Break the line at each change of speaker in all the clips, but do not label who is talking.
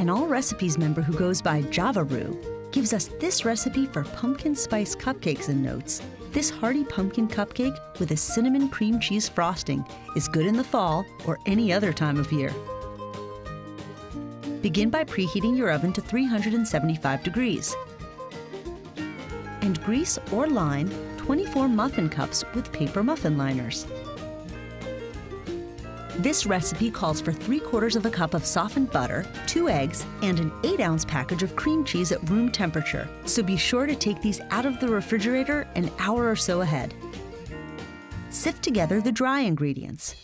an All Recipes member who goes by Javaroo, gives us this recipe for pumpkin spice cupcakes in notes. This hearty pumpkin cupcake with a cinnamon cream cheese frosting is good in the fall or any other time of year. Begin by preheating your oven to 375 degrees. And grease or line 24 muffin cups with paper muffin liners. This recipe calls for 3/4 cup of softened butter, 2 eggs, and an 8-ounce package of cream cheese at room temperature, so be sure to take these out of the refrigerator an hour or so ahead. Sift together the dry ingredients.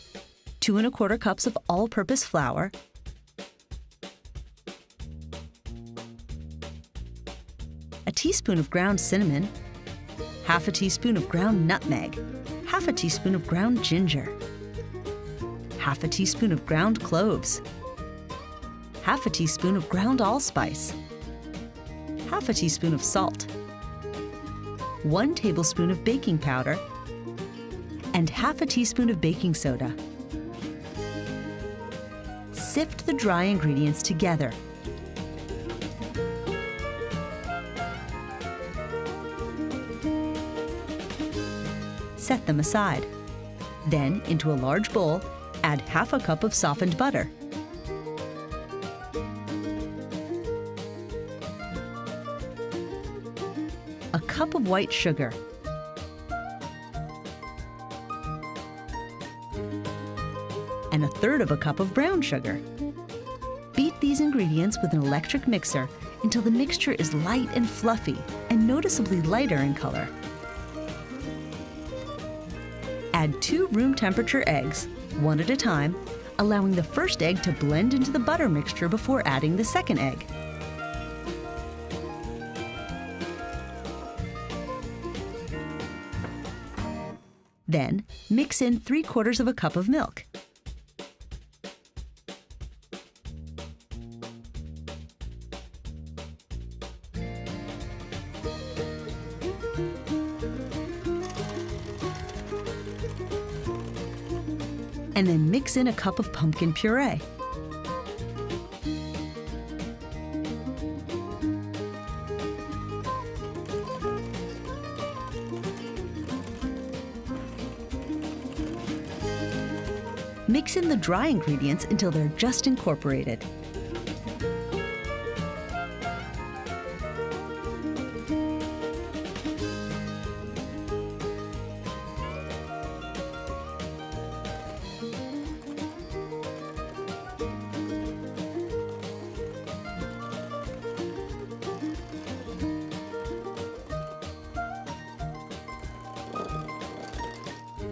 2 1/4 cups of all-purpose flour, a teaspoon of ground cinnamon, half a teaspoon of ground nutmeg, half a teaspoon of ground ginger, half a teaspoon of ground cloves, half a teaspoon of ground allspice, half a teaspoon of salt, 1 tablespoon of baking powder, and half a teaspoon of baking soda. Sift the dry ingredients together. Set them aside. Then, into a large bowl, add half a cup of softened butter. A cup of white sugar. And 1/3 cup of brown sugar. Beat these ingredients with an electric mixer until the mixture is light and fluffy and noticeably lighter in color. Add 2 room temperature eggs, 1 at a time, allowing the first egg to blend into the butter mixture before adding the second egg. Then, mix in 3/4 cup of milk. And then mix in a cup of pumpkin puree. Mix in the dry ingredients until they're just incorporated.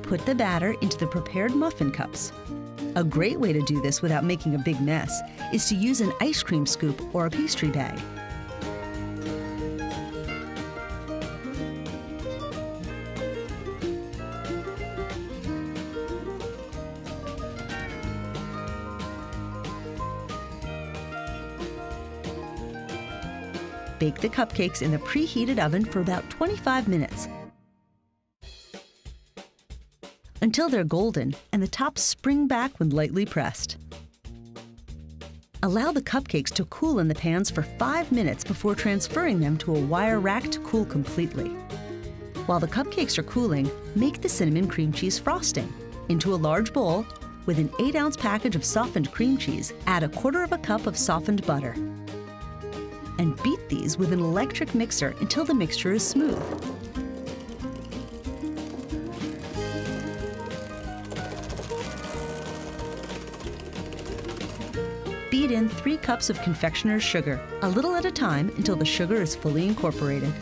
Put the batter into the prepared muffin cups. A great way to do this without making a big mess is to use an ice cream scoop or a pastry bag. Bake the cupcakes in the preheated oven for about 25 minutes until they're golden and the tops spring back when lightly pressed. Allow the cupcakes to cool in the pans for 5 minutes before transferring them to a wire rack to cool completely. While the cupcakes are cooling, make the cinnamon cream cheese frosting. Into a large bowl, with an 8-ounce package of softened cream cheese, add 1/4 cup of softened butter. And beat these with an electric mixer until the mixture is smooth. Beat in 3 cups of confectioner's sugar, a little at a time until the sugar is fully incorporated.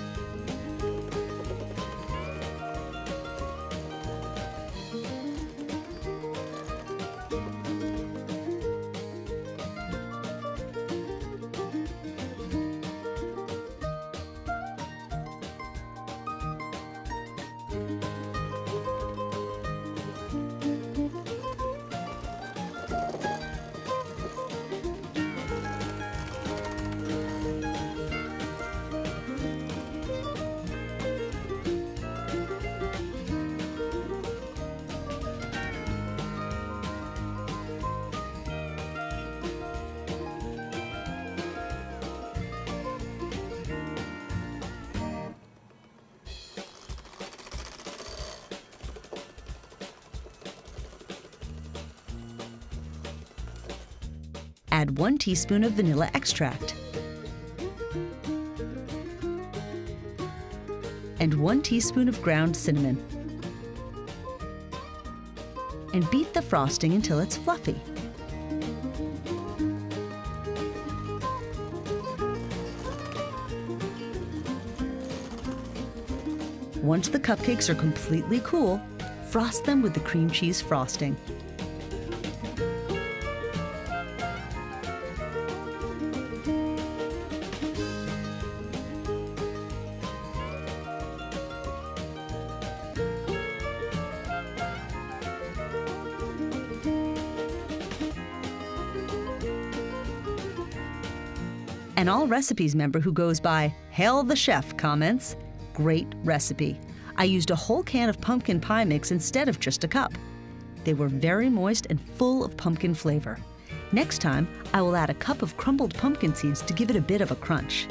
Add 1 teaspoon of vanilla extract and 1 teaspoon of ground cinnamon. And beat the frosting until it's fluffy. Once the cupcakes are completely cool, frost them with the cream cheese frosting. An All Recipes member who goes by Hail the Chef comments, "Great recipe. I used a whole can of pumpkin pie mix instead of just a cup. They were very moist and full of pumpkin flavor. Next time, I will add a cup of crumbled pumpkin seeds to give it a bit of a crunch."